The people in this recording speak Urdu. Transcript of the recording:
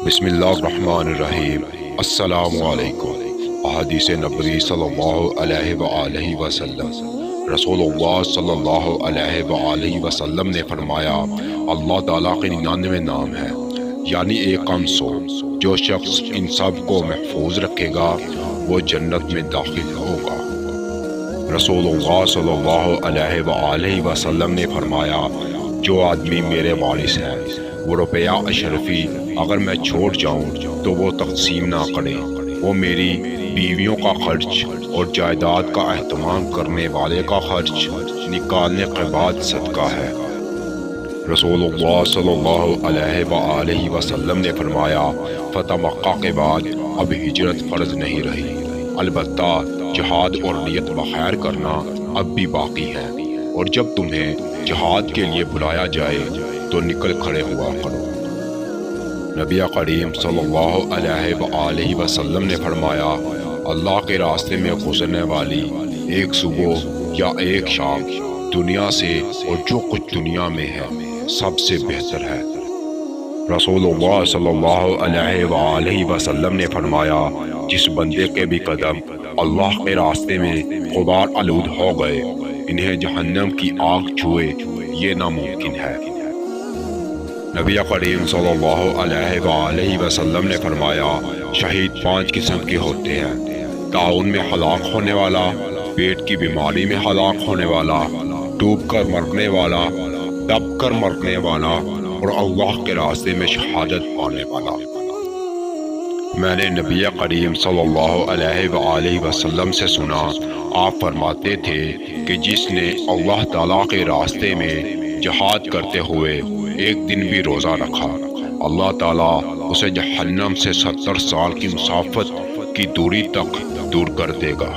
بسم اللہ الرحمن الرحیم۔ السلام علیکم۔ احادیث نبوی صلی اللہ علیہ وآلہ وسلم۔ رسول اللہ صلی اللہ علیہ وآلہ وسلم نے فرمایا، اللہ تعالیٰ کے 99 نام ہیں، یعنی 150۔ جو شخص ان سب کو محفوظ رکھے گا وہ جنت میں داخل ہوگا۔ رسول اللہ صلی اللہ علیہ وآلہ وسلم نے فرمایا، جو آدمی میرے وارث ہیں وہ روپیہ اشرفی اگر میں چھوڑ جاؤں تو وہ تقسیم نہ کرے، وہ میری بیویوں کا خرچ اور جائیداد کا اہتمام کرنے والے کا خرچ نکالنے کے بعد صدقہ ہے۔ رسول اللہ صلی اللہ علیہ وآلہ وسلم نے فرمایا، فتح مکہ کے بعد اب ہجرت فرض نہیں رہی، البتہ جہاد اور نیت بخیر کرنا اب بھی باقی ہے، اور جب تمہیں جہاد کے لیے بلایا جائے تو نکل کھڑے ہوا کرو۔ نبی کریم صلی اللہ علیہ وآلہ وسلم نے فرمایا، اللہ کے راستے میں گزرنے والی ایک صبح یا ایک شام دنیا سے اور جو کچھ دنیا میں ہے سب سے بہتر ہے۔ رسول اللہ صلی اللہ علیہ وآلہ وسلم نے فرمایا، جس بندے کے بھی قدم اللہ کے راستے میں غبار آلود ہو گئے انہیں جہنم کی آگ چھوئے یہ ناممکن ہے۔ نبی کریم صلی اللہ علیہ وآلہ وسلم نے فرمایا، شہید 5 قسم کے ہوتے ہیں: طاعون میں ہلاک ہونے والا، پیٹ کی بیماری میں ہلاک ہونے والا، ڈوب کر مرنے والا، دب کر مرنے والا، اور اللہ کے راستے میں شہادت پانے والا۔ میں نے نبی کریم صلی اللہ علیہ وآلہ وسلم سے سنا، آپ فرماتے تھے کہ جس نے اللہ تعالیٰ کے راستے میں جہاد کرتے ہوئے ایک دن بھی روزہ رکھا، اللہ تعالیٰ اسے جہنم سے 70 سال کی مسافت کی دوری تک دور کر دے گا۔